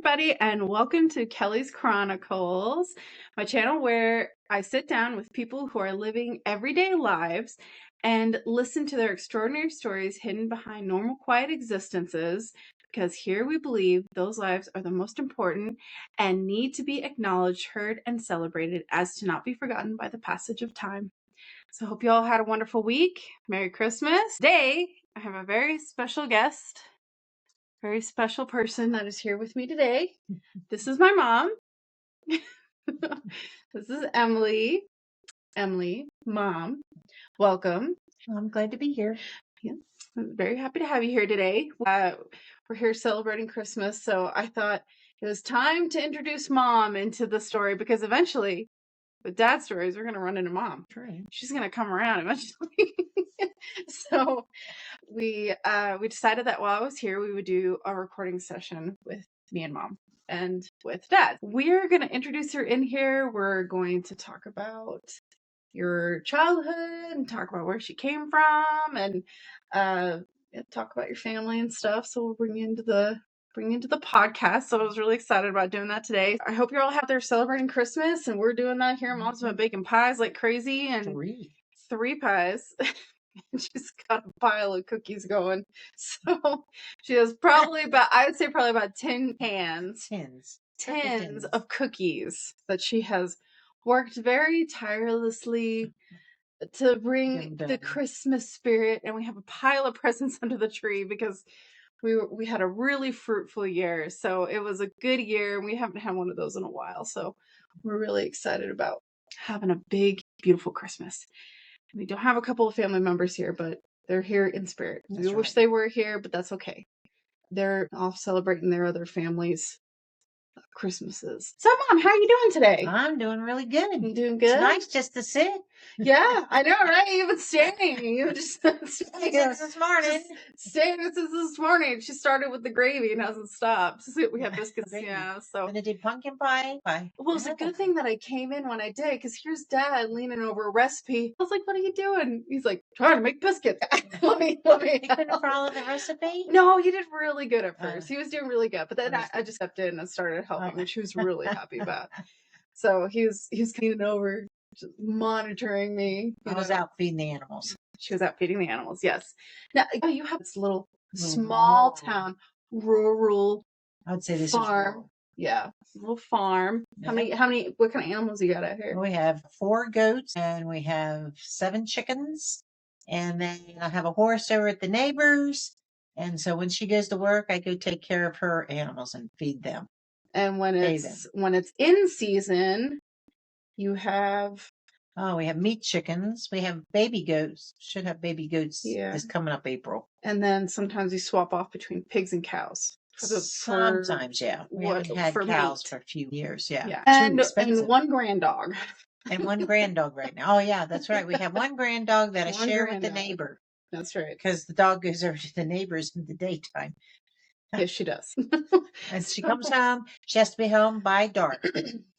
everybody, and welcome to Kelly's Chronicles, my channel where I sit down with people who are living everyday lives and listen to their extraordinary stories hidden behind normal, quiet existences, because here we believe those lives are the most important and need to be acknowledged, heard, and celebrated as to not be forgotten by the passage of time. So I hope you all had a wonderful week. Merry Christmas. Today, I have a very special guest. Very special person that is here with me today. This is my mom. This is Emily. Emily, mom, welcome. I'm glad to be here. Yeah, I'm very happy to have you here today. We're here celebrating Christmas, so I thought it was time to introduce mom into the story because eventually, with dad's stories, we're going to run into mom. Right. She's going to come around eventually. So we decided that while I was here, we would do a recording session with me and mom and with dad. We're going to introduce her in here. We're going to talk about your childhood and talk about where she came from and talk about your family and stuff. So we'll bring you into the podcast. So I was really excited about doing that today. I hope you're all out there celebrating Christmas, and we're doing that here. Mom's been baking pies like crazy, and three pies. She's got a pile of cookies going. So she has probably about 10 tins of cookies that she has worked very tirelessly to bring the Christmas spirit. And we have a pile of presents under the tree because we had a really fruitful year. So it was a good year, and we haven't had one of those in a while. So we're really excited about having a big, beautiful Christmas. We don't have a couple of family members here, but they're here in spirit. We wish they were here, but that's okay. They're off celebrating their other families' Christmases. So, Mom, how are you doing today? I'm doing really good. You doing good? It's nice just to sit. Yeah, I know, right? You've been standing. You were just standing this morning. Standing since this morning. She started with the gravy and hasn't stopped. So we have biscuits, yeah. So and I did pumpkin pie. Well, it's a good thing that I came in when I did, because here's Dad leaning over a recipe. I was like, "What are you doing?" He's like, "Trying to make biscuits." let me. You couldn't follow the recipe? No, he did really good at first. He was doing really good, but then I just stepped in and started helping, which he was really happy about. So he was leaning over, just monitoring me. I was out feeding the animals. She was out feeding the animals. Yes. Now you have this little small town, rural. I would say this farm. is rural. Yeah, little farm. How many? What kind of animals you got out here? We have 4 goats and we have 7 chickens, and then I have a horse over at the neighbors. And so when she goes to work, I go take care of her animals and feed them. And when it's in season, you have. Oh, we have meat chickens. We have baby goats. Should have baby goats this coming up April. And then sometimes you swap off between pigs and cows. Sometimes, yeah. We haven't had cows for a few years, yeah. And one grand dog. And one grand dog right now. Oh, yeah, that's right. We have one grand dog that I share with the neighbor. That's right. Because the dog goes over to the neighbors in the daytime. Yes, she does. And she comes home. She has to be home by dark.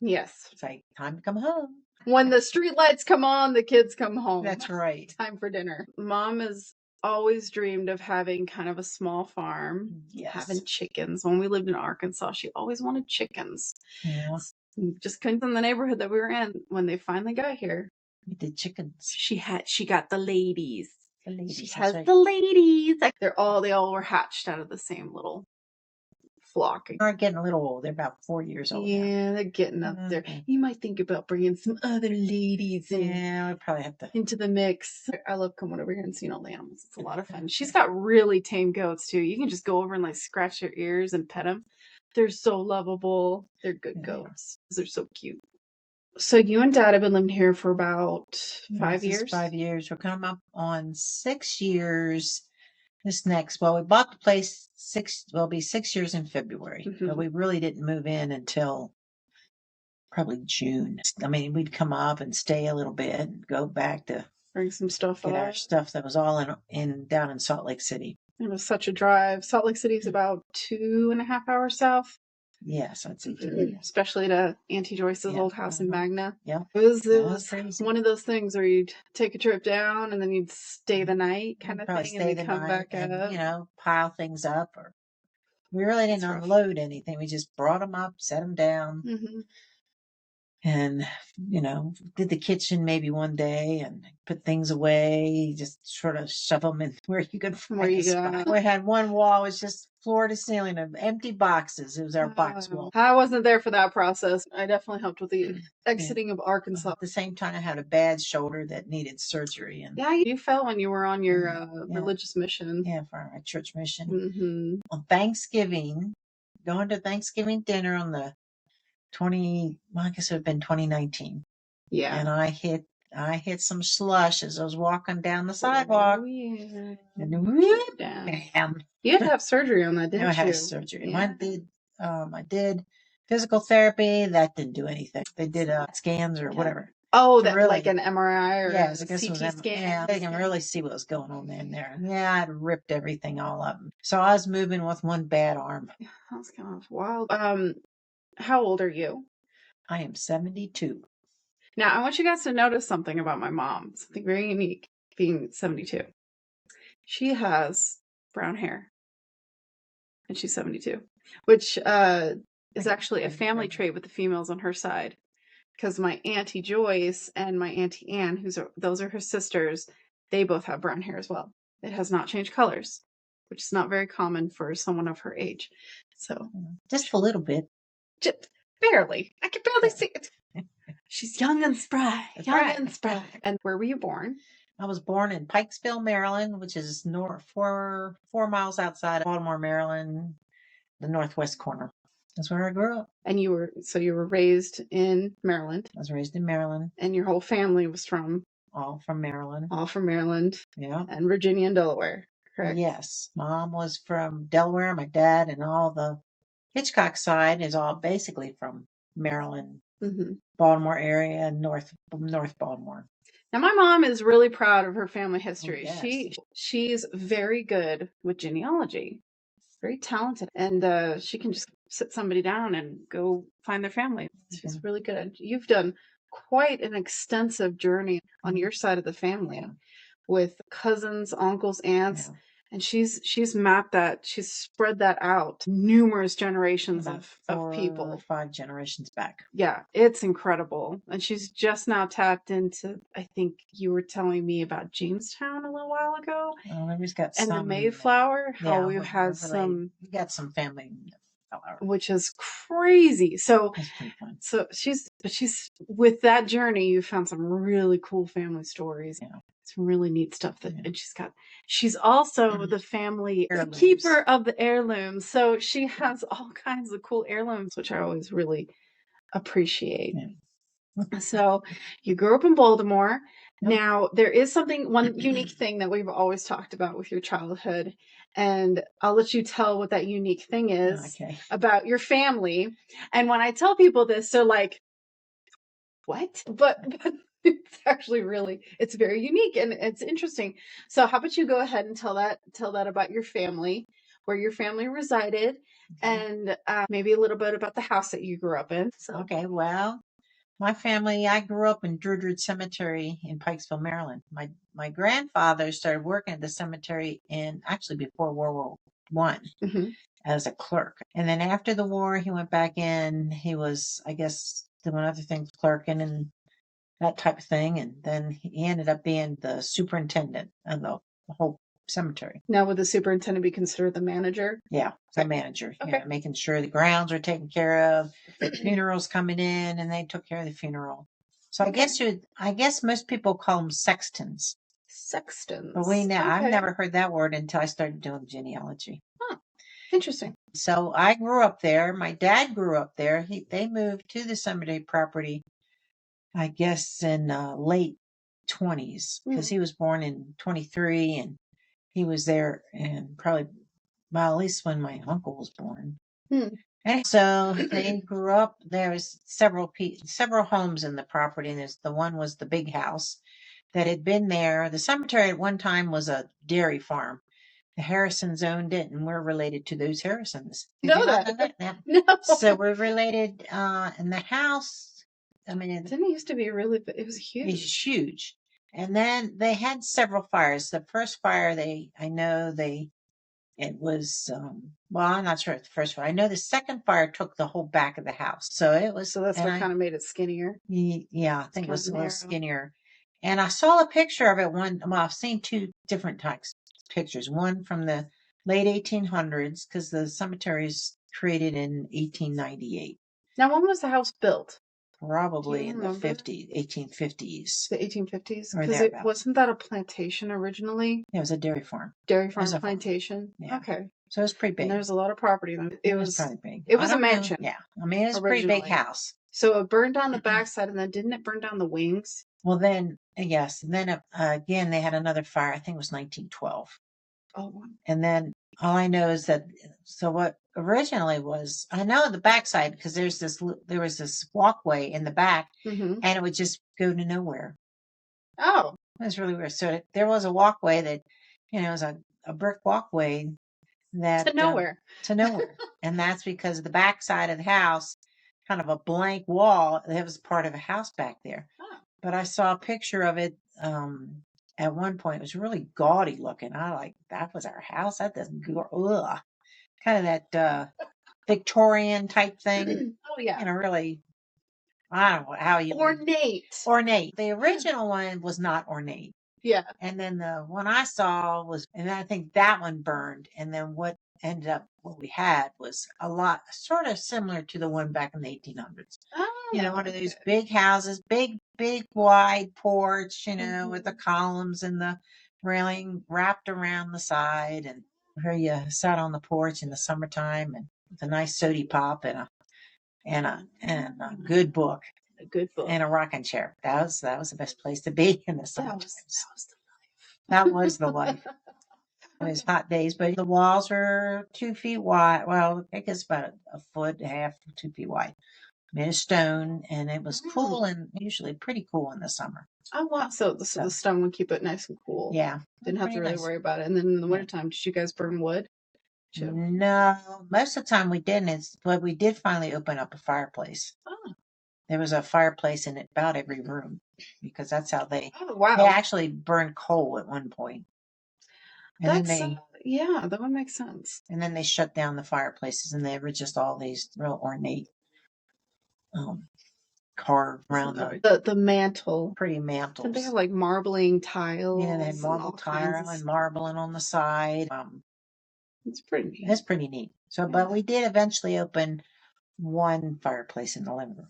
Yes. It's like, time to come home. When the street lights come on, the kids come home. That's right. Time for dinner. Mom has always dreamed of having kind of a small farm, having chickens. When we lived in Arkansas, she always wanted chickens. Yeah. Just couldn't in the neighborhood that we were in. When they finally got here, we did chickens. She got the ladies. She has right. the ladies. Like they all were hatched out of the same little flock. They're getting a little old. They're about 4 years old. Yeah, now. They're getting up there. You might think about bringing some other ladies in. Yeah, we probably have to into the mix. I love coming over here and seeing all the animals. It's a lot of fun. She's got really tame goats too. You can just go over and like scratch their ears and pet them. They're so lovable. They're good goats. They're so cute. So you and Dad have been living here for about 5 years? 5 years. We're coming up on 6 years. Well, we bought the place it'll be 6 years in February, but we really didn't move in until probably June. I mean, we'd come up and stay a little bit and go back to bring some stuff get our stuff that was all down in Salt Lake City. It was such a drive. Salt Lake City is about 2.5 hours south. Yes, I'd say especially to Auntie Joyce's old house in Magna. Yeah, it was one of those things where you'd take a trip down and then you'd stay the night, kind of thing, and then come back up. Pile things up or We really didn't unload anything. We just brought them up, set them down, and, did the kitchen maybe one day and put things away, just sort of shove them in where you could find a spot. We had one wall, was just floor to ceiling of empty boxes. It was our box wall. I wasn't there for that process. I definitely helped with the exiting of Arkansas. At the same time, I had a bad shoulder that needed surgery. And you fell when you were on your religious mission. Yeah, for my church mission. On Thanksgiving, going to Thanksgiving dinner on the I guess it would have been 2019. Yeah. And I hit some slush as I was walking down the sidewalk. Oh, yeah. And whoop, bam. You had to have surgery on that, didn't you? I had surgery. Yeah. I did physical therapy. That didn't do anything. They did scans or whatever. Oh, that really, like an MRI or a CT scan? Yeah, they can really see what was going on in there. Yeah, I'd ripped everything all up. So I was moving with one bad arm. That was kind of wild. How old are you? I am 72. Now, I want you guys to notice something about my mom. Something very unique, being 72. She has brown hair. And she's 72. Which is actually a family trait with the females on her side. Because my Auntie Joyce and my Auntie Anne, those are her sisters, they both have brown hair as well. It has not changed colors, which is not very common for someone of her age. So just a little bit. Just barely. I can barely see it. She's young and spry. And where were you born? I was born in Pikesville, Maryland, which is 4 miles outside of Baltimore, Maryland, the northwest corner. That's where I grew up. And you were raised in Maryland? I was raised in Maryland. And your whole family was all from Maryland. All from Maryland. Yeah. And Virginia and Delaware, correct? Yes. Mom was from Delaware. My dad and all the Hitchcock side is all basically from Maryland, Baltimore area, North Baltimore. Now, my mom is really proud of her family history. Oh, yes. She's very good with genealogy, very talented, and she can just sit somebody down and go find their family. She's really good. You've done quite an extensive journey on your side of the family with cousins, uncles, aunts. Yeah. And she's mapped that, she's spread that out numerous generations of people. 4 or 5 generations back. Yeah, it's incredible. And she's just now tapped into, I think you were telling me about Jamestown a little while ago. Oh, we've got and some. the Mayflower, how we had some. We got some family. Which is crazy. So she's with that journey, you found some really cool family stories. Yeah. Some really neat stuff and she's also the family keeper of the heirlooms. So she has all kinds of cool heirlooms, which I always really appreciate. Yeah. So you grew up in Baltimore. Yep. Now there is one unique thing that we've always talked about with your childhood, and I'll let you tell what that unique thing is about your family. And when I tell people this, they're like, what? But it's actually it's very unique and it's interesting. So how about you go ahead and tell that about your family, where your family resided, and maybe a little bit about the house that you grew up in. So. Okay, well, my family, I grew up in Druid Ridge Cemetery in Pikesville, Maryland. My grandfather started working at the cemetery actually before World War I as a clerk. And then after the war, he went back in. He was, I guess, doing other things, clerking and that type of thing. And then he ended up being the superintendent of the whole cemetery. Now, would the superintendent be considered the manager? Yeah, the manager. Okay. Yeah, making sure the grounds are taken care of, funerals coming in, and they took care of the funeral. So I guess most people call them sextons. Sextons. But I've never heard that word until I started doing genealogy. Huh. Interesting. So I grew up there. My dad grew up there. They moved to the cemetery property, I guess, in late 20s, because he was born in 23, and he was there and probably, at least when my uncle was born. And so they grew up. There was several homes in the property, and the one was the big house that had been there. The cemetery at one time was a dairy farm. The Harrisons owned it, and we're related to those Harrisons. Know that? No. So we're related. And the house, I mean, it didn't used to be it was huge. It was huge. And then they had several fires. The first fire, they It was, well, I'm not sure it's the first fire. I know the second fire took the whole back of the house. So it was, So that's what kind of made it skinnier. Yeah, I think it kind was of a little narrow. skinnier. And I saw a picture of it well, I've seen two different types pictures. One from the late 1800s, because the cemetery is created in 1898, Now, when was the house built? probably in the remember? 1850s The 1850s? or Because thereabouts. wasn't that a plantation originally? It was a dairy farm. Dairy It farm was a farm. plantation? Yeah. Okay. So it was pretty And big. there's a lot of property. It was probably big. It I was a don't know. mansion. Yeah. I mean, it was a pretty big Originally. house. So it burned down the backside, and then didn't it burn down the wings? Well, then, yes. And then again, they had another fire. I think it was 1912. Oh, wow. And then all I know is that, so what originally was, I know the backside, because there was this walkway in the back, Mm-hmm. and it would just go to nowhere. Oh. It was really weird. So there was a walkway that, it was a brick walkway that To nowhere. to nowhere. And that's because the backside of the house, kind of a blank wall, that was part of a house back there. Oh. But I saw a picture of it at one point. It was really gaudy looking. I like, that was our house. That doesn't go, ugh. Kind of that Victorian type thing. Oh, yeah. Really, I don't know how you ornate. The original one was not ornate. Yeah. And then the one I saw was, and I think that one burned. And then what we had was a lot sort of similar to the one back in the 1800s. Oh, One of those big houses, big wide porch, with the columns and the railing wrapped around the side, and where you sat on the porch in the summertime, and with a nice sody pop and a good book. A good book. And a rocking chair. That was the best place to be in the summer. That was the life. It was hot days, but the walls were 2 feet wide. Well, I guess about a foot and a half, 2 feet wide. Made of stone, and it was cool, and usually pretty cool in the summer. Oh, wow. So the stone would keep it nice and cool. Yeah. Didn't have to really worry about it. And then in the wintertime, did you guys burn wood? No, most of the time we didn't. But we did finally open up a fireplace. Oh. There was a fireplace in about every room, because that's how they wow. They actually burned coal at one point. And yeah, that would make sense. And then they shut down the fireplaces, and they were just all these real ornate carved around the mantle. Pretty mantles. Did they have like marbling tiles? Yeah, they had marble tile and marbling on the side. It's pretty neat. It's pretty neat. So, but we did eventually open one fireplace in the living room.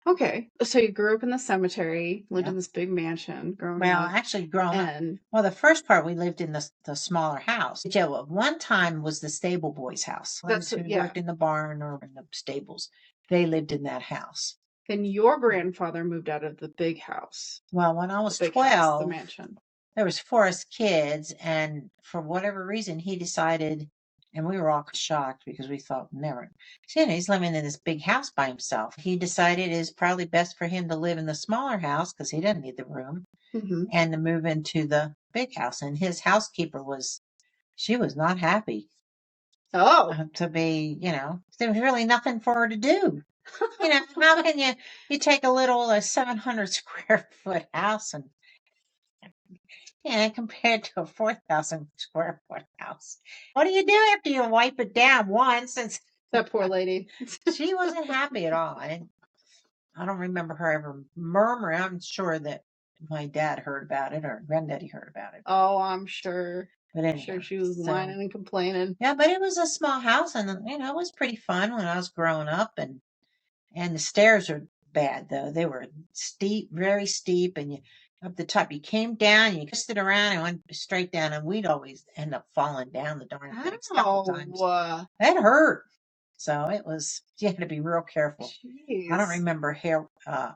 Okay. So you grew up in the cemetery, lived in this big mansion growing up. Actually growing up. Well, the first part we lived in the smaller house. Joe, one time was the stable boys' house. Those who worked in the barn or in the stables. They lived in that house. And your grandfather moved out of the big house. Well, when I was 12, the mansion. There was 4 kids, and for whatever reason, he decided, and we were all shocked because we thought, never. He's living in this big house by himself. He decided it is probably best for him to live in the smaller house because he didn't need the room, and to move into the big house. And his housekeeper she was not happy. Oh. To be, there was really nothing for her to do. How can you take a little 700 square foot house and compared to a 4,000 square foot house? What do you do after you wipe it down once? And that poor lady. She wasn't happy at all. I don't remember her ever murmuring. I'm sure that my dad heard about it or granddaddy heard about it. Oh, I'm sure. But anyway, I'm sure she was whining and complaining. Yeah, but it was a small house, and it was pretty fun when I was growing up. And the stairs are bad though; they were steep, very steep, and up the top you came down, you twisted around and went straight down, and we'd always end up falling down the darn things a couple times. That hurt. So you had to be real careful. Jeez. I don't remember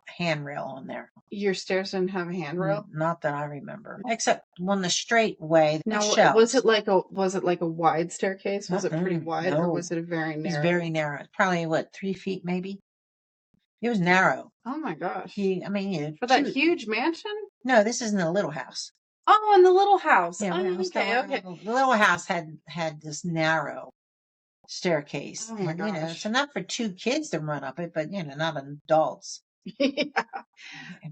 handrail on there. Your stairs didn't have a handrail? Not that I remember. Except on the straight way. Now, was it like a wide staircase? Was it pretty wide, or was it a very narrow? It was very narrow. Probably 3 feet maybe. It was narrow. Oh my gosh. For that huge mansion? No, this is in the little house. Oh, in the little house. Yeah, okay. The little house had this narrow staircase. Oh my gosh. It's enough for 2 kids to run up it, but not adults. Yeah.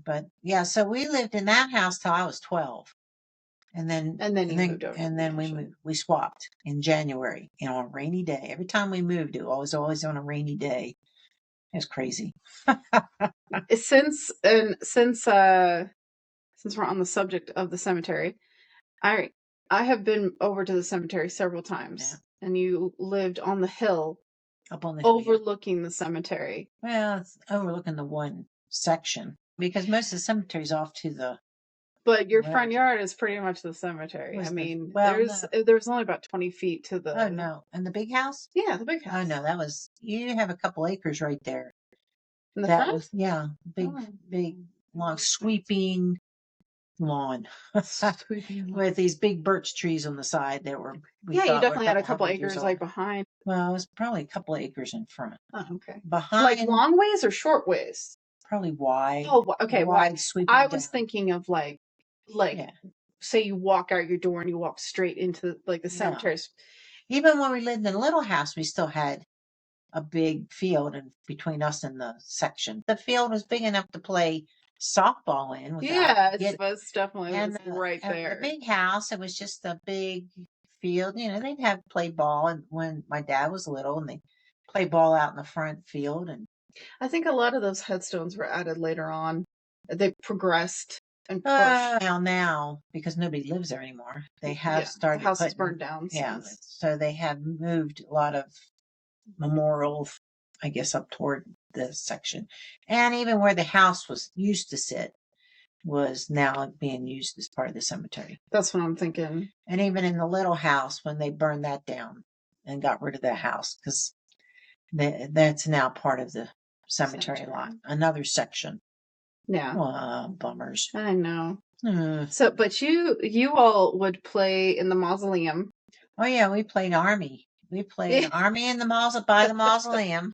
But so we lived in that house till I was 12. And then you moved over. And then we swapped in January, on a rainy day. Every time we moved, it was always on a rainy day. It was crazy. Since we're on the subject of the cemetery, I have been over to the cemetery several times, and you lived on the hill, up on the overlooking the cemetery. Well, it's overlooking the one section because most of the cemetery's off to the. But your front yard is pretty much the cemetery. I mean, there's only about 20 feet to the. Oh no! And the big house? Yeah, the big house. Oh no, you have a couple acres right there. In the front? Was big long sweeping lawn with these big birch trees on the side that were. You definitely had a couple acres like behind. Well, it was probably a couple acres in front. Oh, okay. Behind, like long ways or short ways? Probably wide. Oh, okay. Wide sweeping. I was thinking of like, say you walk out your door and you walk straight into like the cemeteries. Even when we lived in the little house, we still had a big field between us and the section. The field was big enough to play softball in. It was definitely right there. The big house, it was just a big field. They'd have play ball when my dad was little, and they play ball out in the front field. And I think a lot of those headstones were added later on. They progressed and pushed. Now, because nobody lives there anymore, they have started. The house is burned down. So they have moved a lot of memorials, I guess, up toward the section. And even where the house used to sit was now being used as part of the cemetery. That's what I'm thinking. And even in the little house, when they burned that down and got rid of the house, because that's now part of the cemetery lot, another section. Yeah. Bummers. I know. So, but you all would play in the mausoleum. Oh yeah, we played Army. We played Army in the by the mausoleum.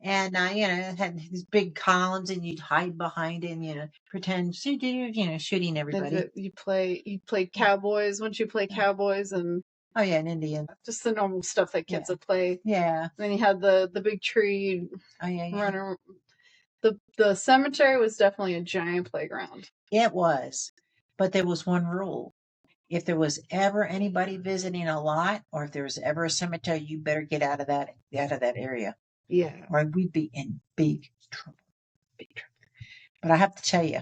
And, it had these big columns, and you'd hide behind it and, pretend, shooting everybody. You played cowboys. Once you play cowboys and. Oh, yeah, an Indian. Just the normal stuff that kids would play. Yeah. And then you had the big tree. Oh, yeah. Runner. The cemetery was definitely a giant playground. It was. But there was one rule. If there was ever anybody visiting a lot, or if there was ever a cemetery, you better get out of that area. Yeah. Or we'd be in big trouble. But I have to tell you,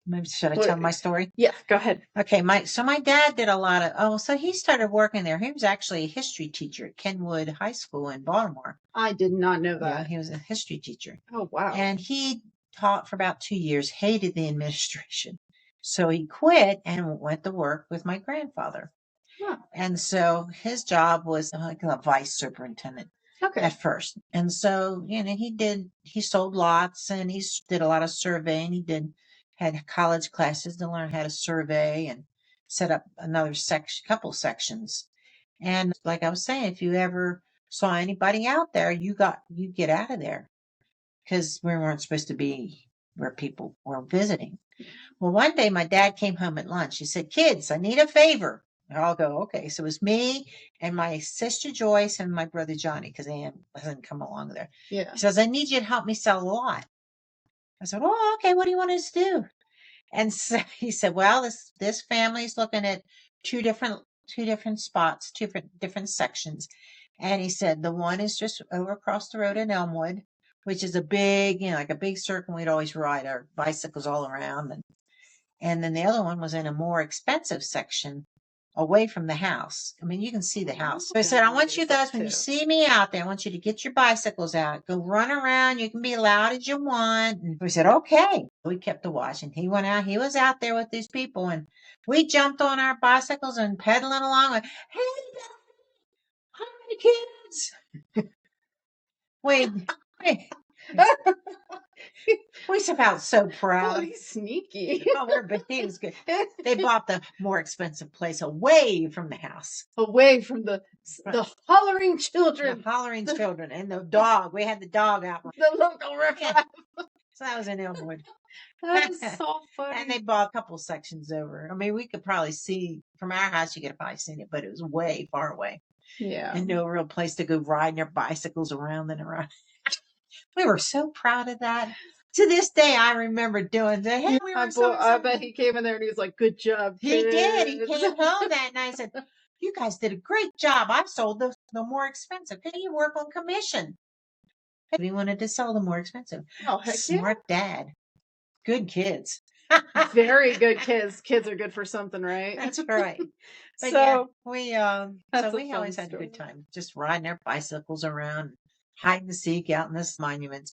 maybe should I tell my story? Yeah, go ahead. Okay, my dad did a lot of, so he started working there. He was actually a history teacher at Kenwood High School in Baltimore. I did not know that. Yeah, he was a history teacher. Oh, wow. And he taught for about 2 years, hated the administration. So he quit and went to work with my grandfather. Huh. And so his job was like a vice superintendent. Okay. At first. And so, he sold lots, and he did a lot of surveying. He had college classes to learn how to survey and set up another couple sections. And like I was saying, if you ever saw anybody out there, you get out of there, because we weren't supposed to be where people were visiting. Well, one day my dad came home at lunch. He said, "Kids, I need a favor." And I'll go, okay. So it was me and my sister Joyce and my brother Johnny, because Ann hasn't come along there. Yeah. He says, "I need you to help me sell a lot." I said, "Oh, okay. What do you want us to do?" And so he said, "Well, this family's looking at two different spots, different sections." And he said, the one is just over across the road in Elmwood, which is a big, like a big circle. We'd always ride our bicycles all around. And then the other one was in a more expensive section, away from the house. I mean, you can see the house. So I said, "I want you guys, when you see me out there, I want you to get your bicycles out. Go run around. You can be loud as you want." And we said, okay. We kept the watch, and he went out. He was out there with these people, and we jumped on our bicycles and pedaling along. Like, "Hey, hi, kids." Wait. We felt so proud. Oh, he's sneaky. But he was good. They bought the more expensive place away from the house. Away from the hollering children. The hollering children and the dog. We had the dog out. The local riffraff. So that was in Elmwood. That is so funny. And they bought a couple sections over. I mean, we could probably see, from our house, you could have probably seen it, but it was way far away. Yeah. And no real place to go riding our bicycles around and around. We were so proud of that. To this day, I remember doing that. Hey, we were I bet he came in there and he was like, "Good job, He did. He kids." came home that night and said, "You guys did a great job. I sold the more expensive. Can you work on commission?" We wanted to sell the more expensive. Oh, heck Smart dad. Good kids. yeah. Very good kids. Kids are good for something, right? That's right. But So yeah, that's we a fun always had a story. good time just riding our bicycles around, hide and seek out in the monuments.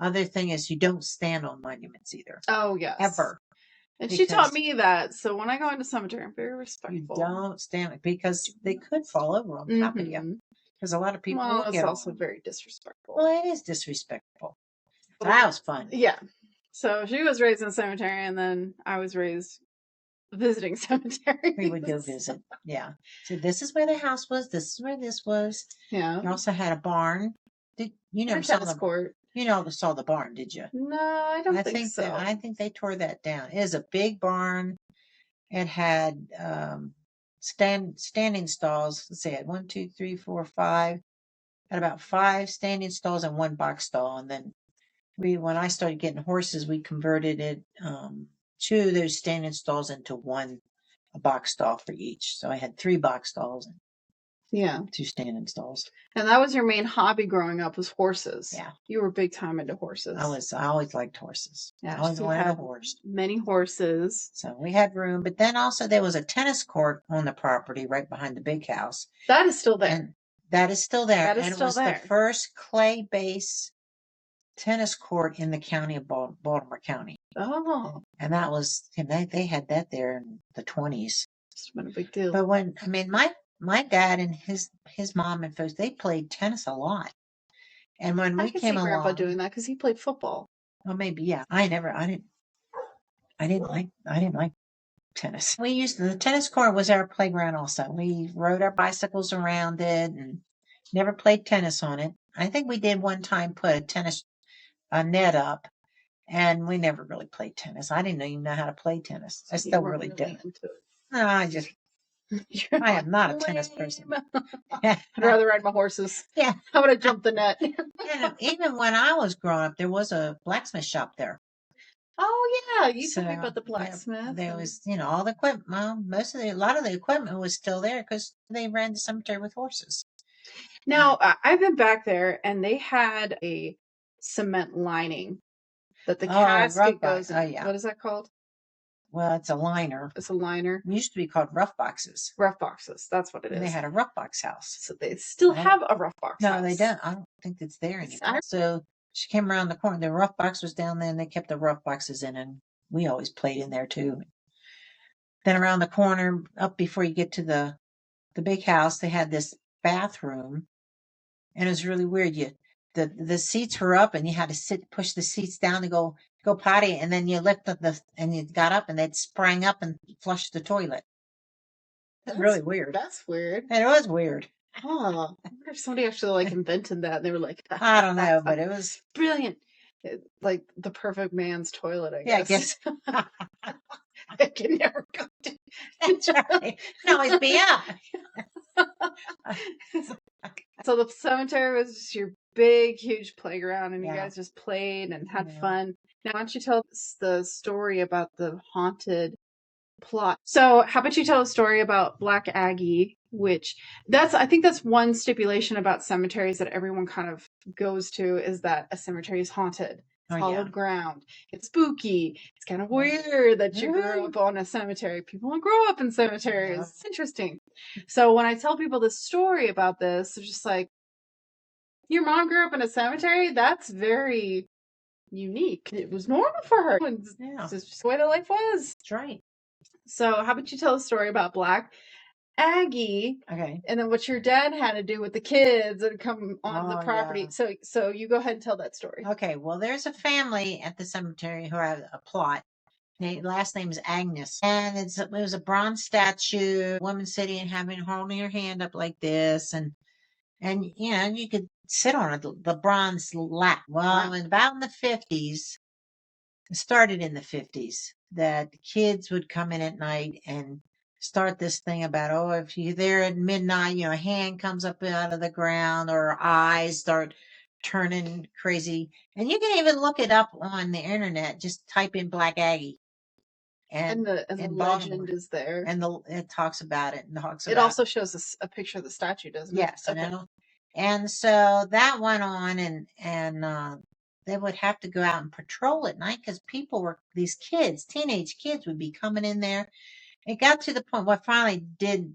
Other thing is you don't stand on monuments either. Oh, yes. Ever. And she Because taught me that. So when I go into cemetery, I'm very you respectful. don't stand because they could fall over on top of you. Because a lot of people will Well, it's get also on. very disrespectful. Well, it is disrespectful. So that was fun. Yeah. So she was raised in a cemetery, and then I was raised visiting cemeteries. We would go visit. Yeah. So this is where the house was. This is where this was. Yeah. You also had a barn. You never saw the court. You never saw the barn, did you? No, I don't think so. I think they tore that down. It was a big barn. It had standing stalls. Let's see, it had 1, 2, 3, 4, 5. Had about 5 standing stalls and 1 box stall. And then when I started getting horses, we converted it 2 of those standing stalls into a box stall for each. So I had 3 box stalls and 2 standing stalls. And that was your main hobby growing up, was horses. Yeah. You were big time into horses. I always liked horses. Yeah, I always wanted a horse. Many horses. So we had room, but then also there was a tennis court on the property right behind the big house. That is still there. And that is still there. That is still there. It was the first clay base tennis court in the county of Baltimore County. Oh. And that was, they had that there in the 20s. It's been a big deal. But my dad and his mom and folks, they played tennis a lot. And when we came along, Grandpa doing that because he played football. Well, maybe, yeah. I didn't like tennis. We used the tennis court was our playground also. We rode our bicycles around it and never played tennis on it. I think we did one time put a net up, and we never really played tennis. I didn't even know how to play tennis. I still really didn't. No, I am not a tennis person. I'd rather ride my horses. Yeah. I would have jumped the net. And even when I was growing up, there was a blacksmith shop there. Oh yeah, you told me about the blacksmith. There was, all the equipment. Well, a lot of the equipment was still there because they ran the cemetery with horses. Now I've been back there, and they had a cement lining that the casket goes in. Oh, yeah. What is that called? Well, it's a liner. It's a liner. It used to be called rough boxes. Rough boxes. That's what it is. And they had a rough box house. So they still have a rough box house. No, they don't. I don't think it's there anymore. So she came around the corner. The rough box was down there, and they kept the rough boxes in, and we always played in there too. Then around the corner, up before you get to the big house, they had this bathroom, and it was really weird. The seats were up, and you had to push the seats down to go potty, and then you lifted and you got up, and they'd sprang up and flush the toilet. That's really weird. That's weird. And it was weird. Oh, I wonder if somebody actually invented that. And they were like, I don't know, but it was brilliant. Like the perfect man's toilet, I guess. Yeah, I guess. I can never go to. That's right. Can always be up. So the cemetery was just your big, huge playground, and you guys just played and had fun. Now, why don't you tell us the story about the haunted plot? So how about you tell a story about Black Aggie, which I think that's one stipulation about cemeteries that everyone kind of goes to, is that a cemetery is haunted. It's hollowed ground. It's spooky. It's kind of weird that you grew up on a cemetery. People don't grow up in cemeteries. It's interesting. So when I tell people the story about this, they're just like, your mom grew up in a cemetery? That's very unique. It was normal for her. It's just the way the life was. That's right. So how about you tell a story about Black Aggie? Okay. And then what your dad had to do with the kids that come on the property. Yeah. So you go ahead and tell that story. Okay. Well, there's a family at the cemetery who have a plot. Last name is Agnes. And it was a bronze statue, a woman sitting and holding her hand up like this. And you could sit on it, the bronze lap. Well, about in the 50s, it started in the 50s, that kids would come in at night and start this thing about, if you're there at midnight, a hand comes up out of the ground, or eyes start turning crazy. And you can even look it up on the internet. Just type in Black Aggie. And the legend is there. And it talks about it. And it also shows a picture of the statue, doesn't it? Yes, okay. And so that went on, and they would have to go out and patrol at night because these kids, teenage kids, would be coming in there. It got to the point where finally did,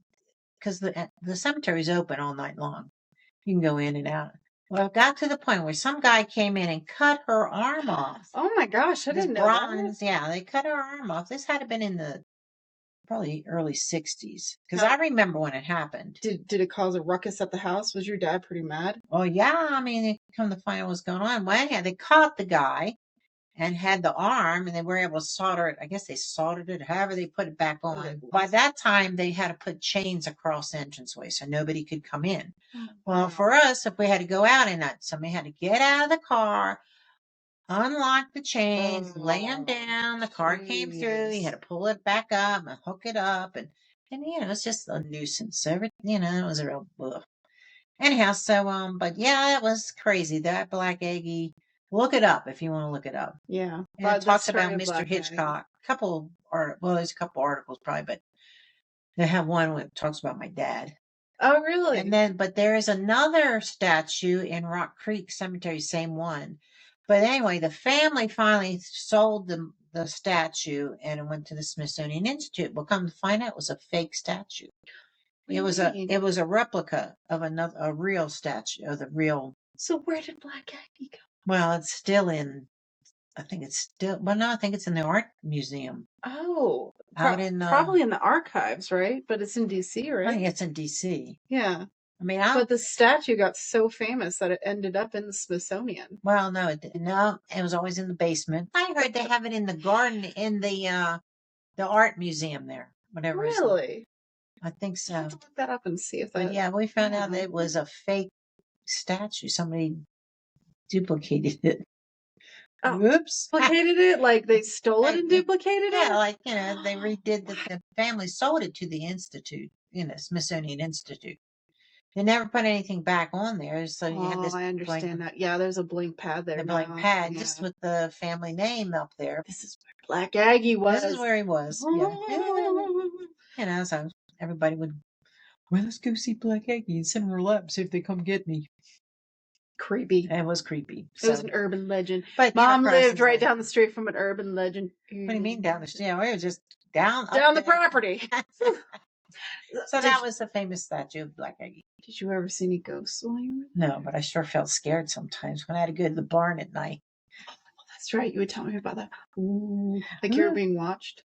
because the cemetery is open all night long. You can go in and out. Well, it got to the point where some guy came in and cut her arm off. Oh my gosh, I didn't know that. Yeah, they cut her arm off. This had to have been in the probably early 60s, because I remember when it happened. Did it cause a ruckus at the house? Was your dad pretty mad? Oh yeah, I mean, they come to find out what's going on. Well, yeah, they caught the guy and had the arm, and they were able to solder it. I guess they soldered it, however they put it back on. By that time, they had to put chains across the entranceway so nobody could come in. Well, for us, if we had to go out in that, somebody had to get out of the car, unlock the chains, lay them down. The car came through. You had to pull it back up and hook it up, and it's just a nuisance. It was a real. Ugh. Anyhow, so but yeah, it was crazy. That Black Aggie. Look it up if you want to look it up. Yeah, and it talks about Mr. Hitchcock. There's a couple articles probably, but they have one that talks about my dad. Oh, really? But there is another statue in Rock Creek Cemetery, same one. But anyway, the family finally sold the statue, and it went to the Smithsonian Institute. Well, come to find out, it was a fake statue. It was a replica of a real statue of the real. So where did Black Aggie go? Well, it's still in. I think it's in the art museum. Oh, probably in the archives, right? But it's in DC, right? I think it's in DC. Yeah. I mean, but the statue got so famous that it ended up in the Smithsonian. Well, no, it was always in the basement. I heard they have it in the garden in the art museum there. Whatever. Really? I think so. I'll have to look that up and see if that. But yeah, we found out that it was a fake statue. Somebody duplicated it. Oh, whoops! Duplicated it? Like they stole it and duplicated it? Yeah, like they redid the family sold it to the institute, Smithsonian Institute. They never put anything back on there, so you had this. I understand that. Yeah, there's a blank pad there. A blank pad, just with the family name up there. This is where Black Aggie was. This is where he was. Yeah. So everybody would. Well, let's go see Black Aggie and send her up, see if they come get me. Creepy. It was creepy. It was an urban legend. But Mom lived right down the street from an urban legend. What do you mean down the street? Yeah, we were just down the property. So that was the famous statue of Black Aggie. Did you ever see any ghosts while you were there? No, but I sure felt scared sometimes when I had to go to the barn at night. Oh, that's right. You would tell me about that. Ooh, like you were being watched.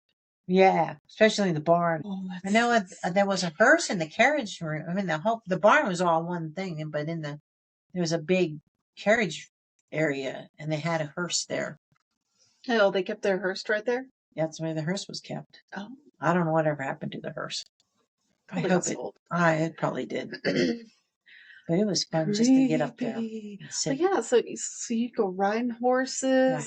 Yeah, especially in the barn. Oh, I know there was a hearse in the carriage room. I mean, the barn was all one thing, but there was a big carriage area, and they had a hearse there. Oh, they kept their hearse right there? That's where the hearse was kept. Oh. I don't know whatever happened to the hearse. I hope it probably did. But it was fun just to get up there. But yeah, so you'd go riding horses.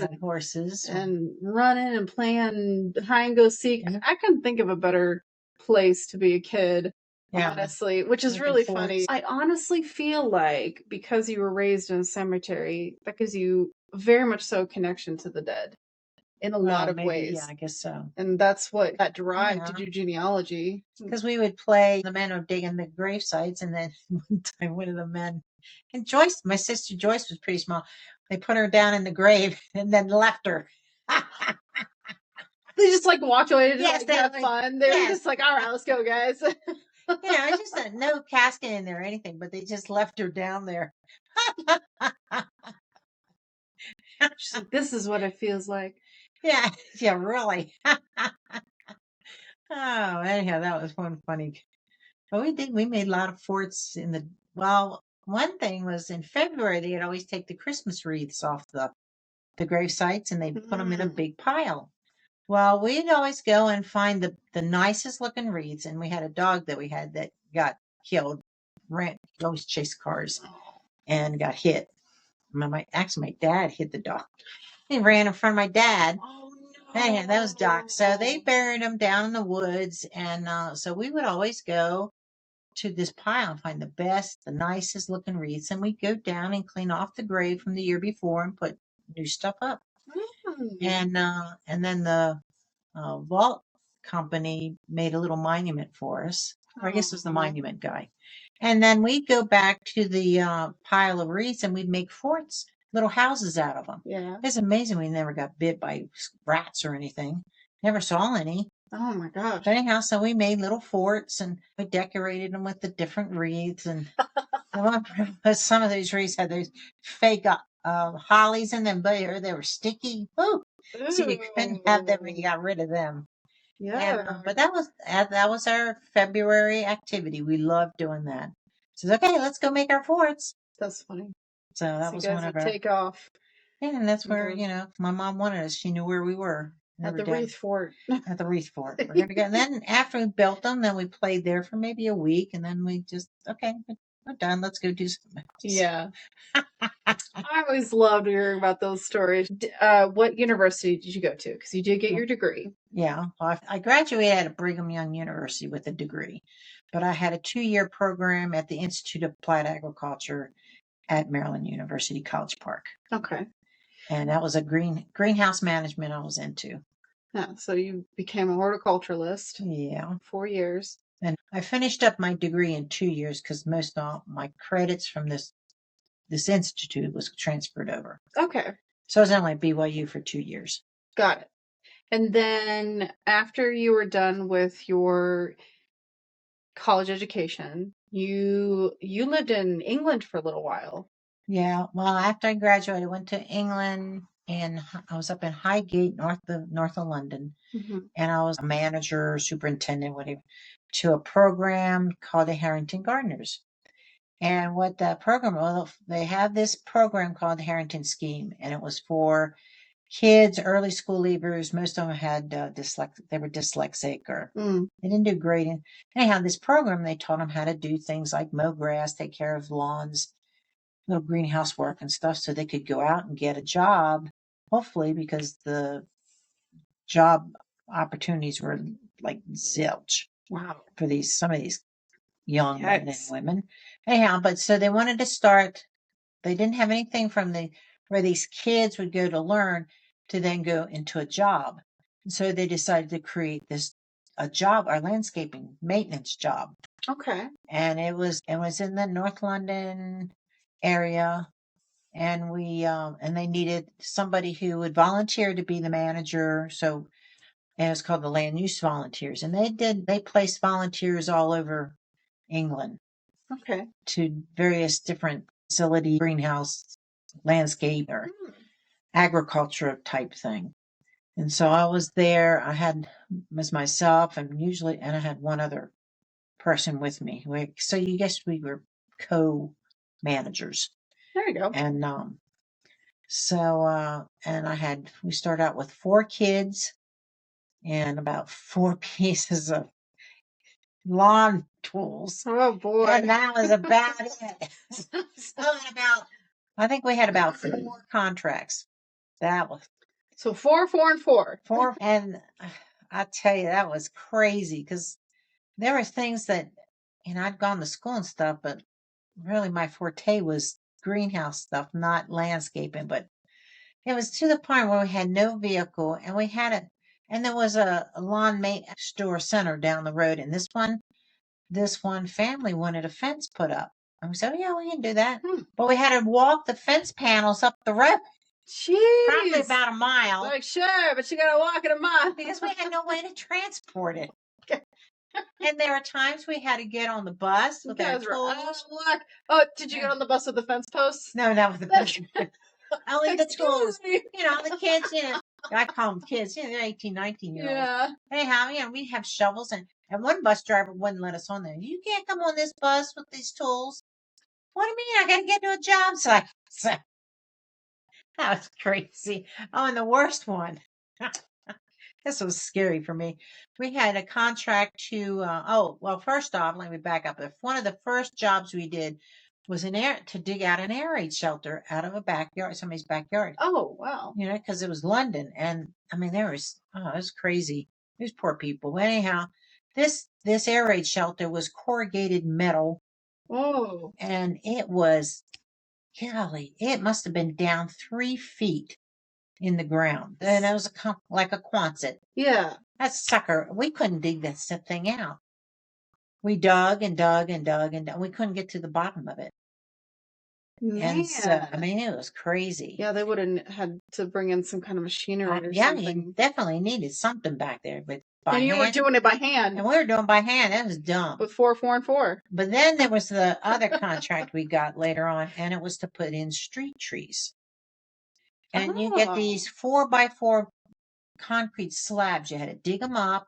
And running and playing hide and go seek. Mm-hmm. I couldn't think of a better place to be a kid. Yeah. Honestly, which is really funny. I honestly feel like because you were raised in a cemetery, that gives you very much so a connection to the dead in a lot of ways. Yeah, I guess so. And that's what that drive to do genealogy. Because we would play, the men would dig in the grave sites, and then one time one of the men, and Joyce, my sister Joyce was pretty small, they put her down in the grave and then left her. They just walked away to just have fun. They were just like, all right, let's go, guys. It's just no casket in there or anything, but they just left her down there. She's like, this is what it feels like. Yeah, really. Oh, anyhow, that was funny. But we made a lot of forts one thing was in February, they'd always take the Christmas wreaths off the grave sites, and they'd put them in a big pile. Well, we'd always go and find the nicest looking wreaths, and we had a dog that we had that got killed. Always chased cars and got hit. My dad hit the dog. He ran in front of my dad. Oh, no. And that was Doc. So they buried him down in the woods, and so we would always go to this pile and find the best, the nicest looking wreaths. And we go down and clean off the grave from the year before and put new stuff up. And then the vault company made a little monument for us. Or I guess it was the monument guy. And then we'd go back to the pile of wreaths and we'd make forts, little houses out of them. Yeah. It's amazing we never got bit by rats or anything. Never saw any. Oh my gosh. But anyhow, so we made little forts and we decorated them with the different wreaths. And some of those wreaths had those fake hollies in them, but they were sticky. Ooh. So you couldn't have them when you got rid of them. Yeah. And, but that was our February activity. We loved doing that. So okay, let's go make our forts. That's funny. So that so was you guys one of would our. take off. Yeah, and that's where my mom wanted us. She knew where we were. At the wreath fort. At the wreath fort. We're gonna go. And then after we built them, then we played there for maybe a week, and then we just we're done. Let's go do something else. Yeah. I always loved hearing about those stories. What university did you go to? Because you did get your degree. Yeah. Well, I graduated at Brigham Young University with a degree, but I had a 2-year program at the Institute of Applied Agriculture at Maryland University College Park. Okay. And that was a greenhouse management I was into. Yeah. So you became a horticulturalist. Yeah. 4 years. And I finished up my degree in 2 years because most of my credits from this institute was transferred over. Okay. So I was only at BYU for 2 years. Got it. And then after you were done with your college education, you lived in England for a little while. Yeah. Well, after I graduated, I went to England and I was up in Highgate, north of London. Mm-hmm. And I was a manager, superintendent, whatever, to a program called the Harrington Gardeners. And what that program, well, they have this program called the Harrington Scheme, and it was for kids, early school leavers. Most of them had they were dyslexic or they didn't do great. And anyhow, this program, they taught them how to do things like mow grass, take care of lawns, little greenhouse work and stuff, so they could go out and get a job, hopefully, because the job opportunities were like zilch. Wow. For some of these young men and women. Anyhow, but so they wanted to start, they didn't have anything from where these kids would go to learn to then go into a job. And so they decided to create a job, a landscaping maintenance job. Okay. And it was in the North London area. And and they needed somebody who would volunteer to be the manager. So, and it's called the Land Use Volunteers. And they placed volunteers all over England. Okay. To various different facility, greenhouse, landscape, or agriculture type thing. And so I was there. I was myself and I had one other person with me. So you guess we were co-managers. There you go. And we started out with 4 kids and about 4 pieces of lawn tools. Oh boy. And that was about it. I think we had about 4 contracts. That was so 4, 4, and 4. 4, and I tell you, that was crazy because there were things that, I'd gone to school and stuff, but really my forte was greenhouse stuff, not landscaping. But it was to the point where we had no vehicle, and and there was a lawn maintenance store center down the road, and this one family wanted a fence put up. And we said, yeah, we can do that. But we had to walk the fence panels up the road. Jeez. Probably about a mile. Like, sure, but you got to walk it a mile. Because we had no way to transport it. And there were times we had to get on the bus with our tools. Oh, did you get on the bus with the fence posts? No, not with the bus. Only the tools. The kids, I call them kids, they're 18, 19-year-olds. Yeah. Anyhow, we have shovels, and one bus driver wouldn't let us on there. You can't come on this bus with these tools. What do you mean? I got to get to a job site. So, that was crazy. Oh, and the worst one. This was scary for me. We had a contract to, first off, let me back up. One of the first jobs we did was to dig out an air raid shelter out of a backyard, somebody's backyard. Oh, wow. Because it was London. And it was crazy. These poor people. Anyhow, This air raid shelter was corrugated metal, Oh, and it was, golly, it must have been down 3 feet in the ground. And it was like a Quonset. yeah. That sucker, we couldn't dig that thing out. We dug and dug and dug and dug. We couldn't get to the bottom of it. And so, I Man. mean, it was crazy. Yeah, they would have had to bring in some kind of machinery or Yeah, something. you definitely needed something back there, but by And you were hand. doing it by hand And we were doing by hand. It was dumb. with 4, 4, and 4. But then there was the other contract we got later on, and it was to put in street trees. And you get these 4x4 concrete slabs. You had to dig them up,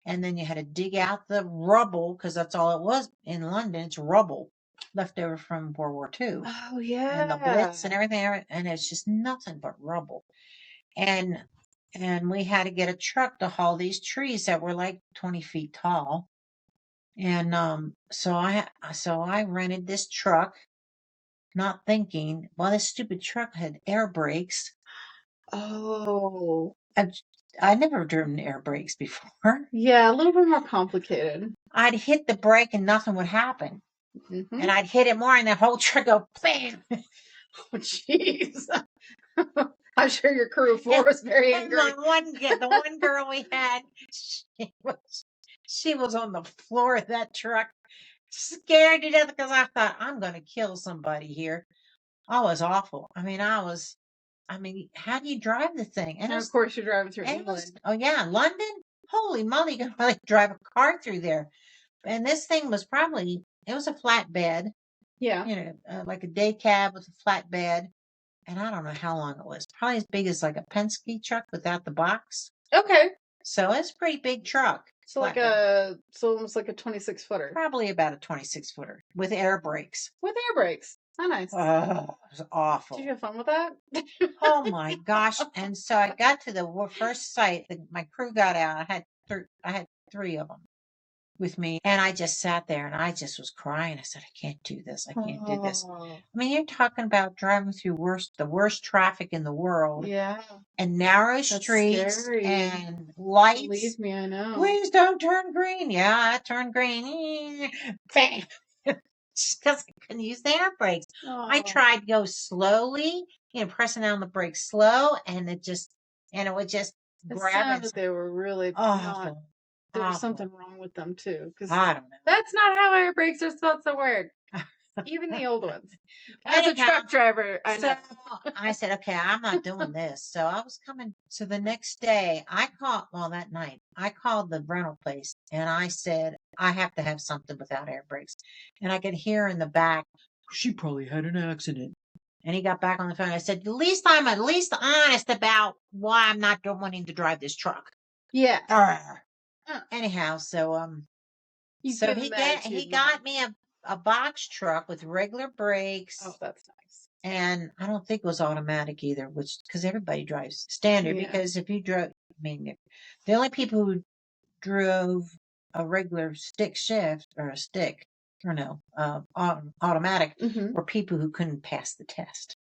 and then you had to dig out the rubble, because that's all it was in London. It's rubble left over from World War II. Oh, yeah. And the Blitz and everything, and it's just nothing but rubble. And we had to get a truck to haul these trees that were like 20 feet tall. And so I rented this truck, not thinking, well, this stupid truck had air brakes. Oh. I'd never driven air brakes before. Yeah, a little bit more complicated. I'd hit the brake and nothing would happen. Mm-hmm. And I'd hit it more and the whole truck go bam. Oh, jeez. I'm sure your crew of 4 was very And angry. the one girl we had, she was on the floor of that truck, scared to death, because I thought, I'm going to kill somebody here. I was awful. I mean, how do you drive the thing? And of course, you're driving through and England. oh yeah, London. Holy moly, you can really drive a car through there. And this thing was it was a flatbed. Yeah. Like a day cab with a flatbed. And I don't know how long it was. Probably as big as like a Penske truck without the box. Okay. So it's a pretty big truck. So almost like a 26-footer. Probably about a 26-footer with air brakes. With air brakes. Oh, nice. Oh, it was awful. Did you have fun with that? Oh my gosh. And so I got to the first site. My crew got out. I had 3 of them with me. And I just sat there and I just was crying. I said, I can't do this. I can't do this. I mean, you're talking about driving through the worst traffic in the world. Yeah. And narrow streets and lights. Believe me, I know. Please don't turn green. Yeah, I turned green. Bam. Because I couldn't use the air brakes. Oh. I tried to go slowly, pressing down the brakes slow, and it would just grab it. They were really awful. There was something wrong with them too. Because I don't know. That's not how air brakes are supposed to work. Even the old ones. As a truck driver, I know. I said, okay, I'm not doing this. So I was coming. So the next day, that night, I called the rental place and I said, I have to have something without air brakes. And I could hear in the back, she probably had an accident. And he got back on the phone. I said, at least I'm honest about why I'm not wanting to drive this truck. Yeah. Anyhow, so he got me a box truck with regular brakes. Oh, that's nice. And I don't think it was automatic either, because everybody drives standard. Yeah. Because if you drove, the only people who drove a regular stick shift or a stick, automatic, were people who couldn't pass the test.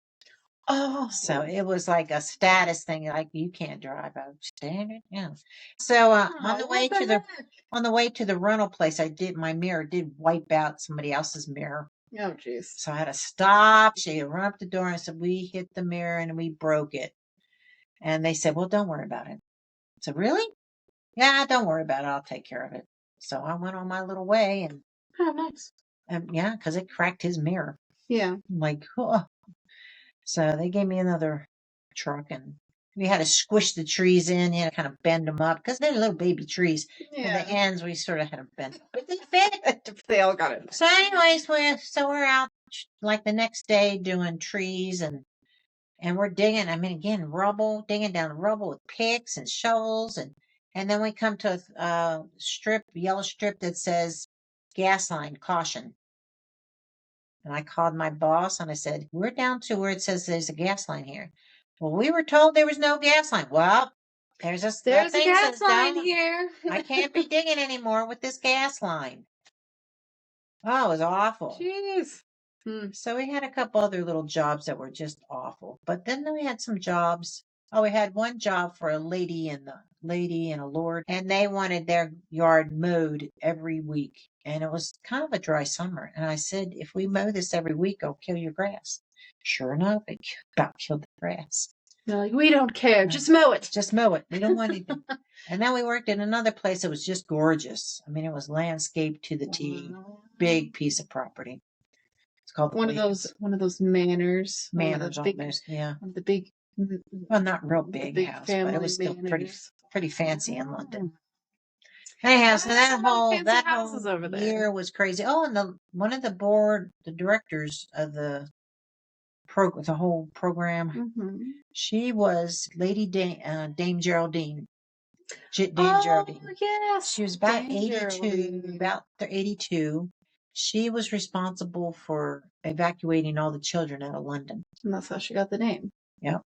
Oh, so it was like a status thing, like you can't drive a standard. Yeah. So on the way to the rental place, my mirror did wipe out somebody else's mirror. Oh, jeez. So I had to stop. She run up the door and I said, we hit the mirror and we broke it. And they said, well, don't worry about it. I said, really? Yeah, don't worry about it. I'll take care of it. So I went on my little way and. Oh, nice. Yeah, because it cracked his mirror. Yeah. I'm like, oh. So they gave me another truck and we had to squish the trees in, kind of bend them up because they're little baby trees. Yeah. And the ends, we sort of had them bent. But they fit. They all got it. So anyways, we're out like the next day doing trees and we're digging. Again, rubble, digging down the rubble with picks and shovels. And then we come to a yellow strip that says gas line, caution. And I called my boss and I said, we're down to where it says there's a gas line here. Well, we were told there was no gas line. Well, there's a gas line here. I can't be digging anymore with this gas line. Oh, it was awful. Jeez. So we had a couple other little jobs that were just awful. But then we had some jobs. Oh, we had one job for a lady in the lady and a lord, and they wanted their yard mowed every week. And it was kind of a dry summer. And I said, if we mow this every week, I'll kill your grass. Sure enough, it about killed the grass. They're like, we don't care. Just mow it. Just mow it. We don't want anything. And then we worked in another place that was just gorgeous. I mean, it was landscaped to the T. Big piece of property. It's called one of those manors. Manors almost, yeah. The big. Well, not real big house, but it was still pretty fancy in London. Anyhow, so that whole year was crazy. Oh, and one of the directors of the whole program, she was Lady Dame Geraldine. Geraldine. Yes. She was about 82. She was responsible for evacuating all the children out of London. And that's how she got the name. Yep.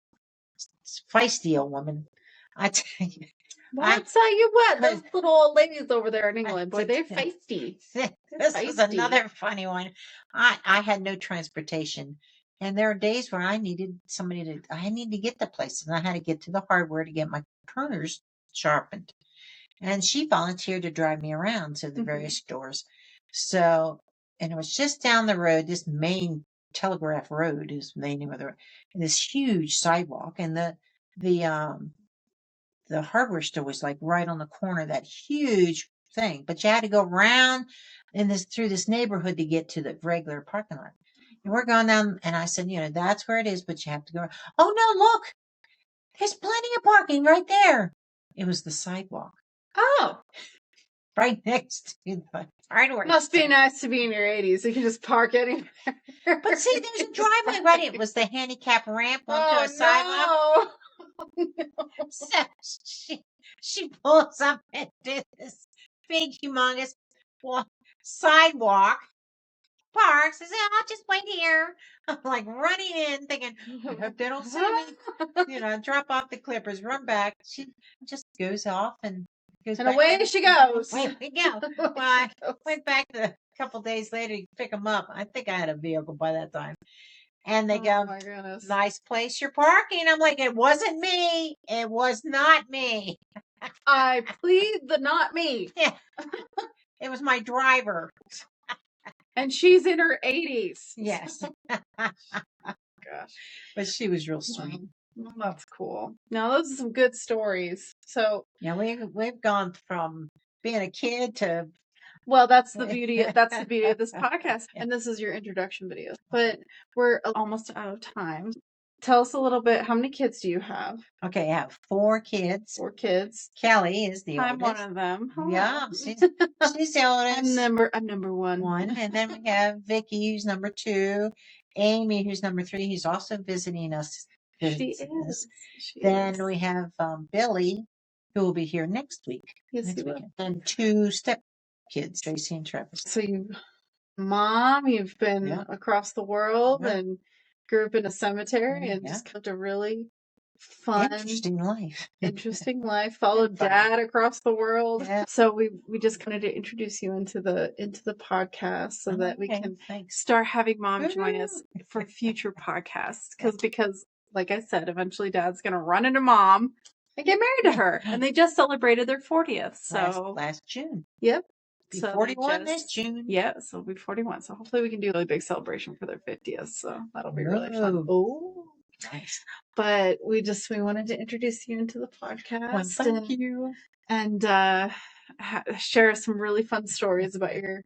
It's feisty old woman. I tell you. Well, I tell you what, those little old ladies over there in England, boy, they're feisty. This was another funny one. I had no transportation. And there are days where I needed to get to places. And I had to get to the hardware to get my pruners sharpened. And she volunteered to drive me around to the various stores. So, and it was just down the road, this main Telegraph Road is the name of the road, and this huge sidewalk. And the hardware store was like right on the corner of that huge thing. But you had to go around through this neighborhood to get to the regular parking lot. And we're going down, and I said, that's where it is, but you have to go. Oh, no, look, there's plenty of parking right there. It was the sidewalk. Oh. Right next to the hardware. Must be nice to be in your 80s. You can just park anywhere. But see, there's a driveway right. It was the handicap ramp onto a sidewalk. No. So she pulls up into this big, humongous sidewalk. Parks. I said, I'll just wait here. I'm like running in, thinking, I hope they don't see me. Drop off the clippers, run back. She just goes off and goes. And away she goes. Away we go. Well, I went back a couple days later to pick them up. I think I had a vehicle by that time. And they go, my goodness. Nice place you're parking. I'm like, it wasn't me. It was not me. I plead the not me. Yeah. It was my driver. And she's in her 80s. Yes. Gosh. But she was real sweet. Well, that's cool. Now, those are some good stories. So, yeah, we've gone from being a kid to. Well, that's the beauty of this podcast. And this is your introduction video. But we're almost out of time. Tell us a little bit. How many kids do you have? Okay, I have 4 kids. 4 kids. Kelly is the oldest. I'm one of them. Oh. Yeah, she's the oldest. I'm number one. And then we have Vicky, who's number 2. Amy, who's number 3. He's also visiting us. She is. Then we have Billy, who will be here next week. Yes, next weekend. And 2 step kids, Tracy and Travis. So you've been across the world and grew up in a cemetery and just lived a really fun, interesting life. Followed Dad across the world. Yeah. So we just wanted to introduce you into the podcast so that we can start having Mom join us for future podcasts. Because like I said, eventually Dad's going to run into Mom and get married to her. And they just celebrated their 40th. So last June. Yep. Be 41 this June. Yeah, so it'll be 41. So hopefully we can do a really big celebration for their 50th. So that'll be really fun. Oh, nice. But we wanted to introduce you into the podcast. Well, thank you. And share some really fun stories about your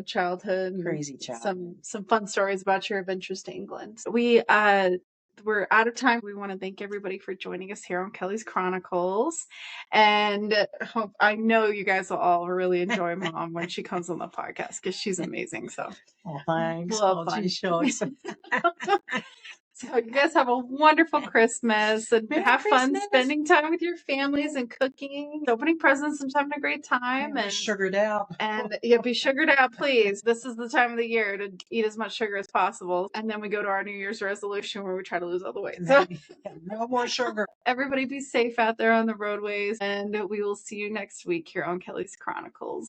childhood. Crazy childhood. Some fun stories about your adventures to England. We're out of time. We want to thank everybody for joining us here on Kelly's Chronicles. And I know you guys will all really enjoy Mom when she comes on the podcast because she's amazing. So, thanks. So you guys have a wonderful Christmas and have fun spending time with your families and cooking, opening presents and having a great time. And sugared out. And be sugared out, please. This is the time of the year to eat as much sugar as possible. And then we go to our New Year's resolution where we try to lose all the weight. So no more sugar. Everybody be safe out there on the roadways. And we will see you next week here on Kelly's Chronicles.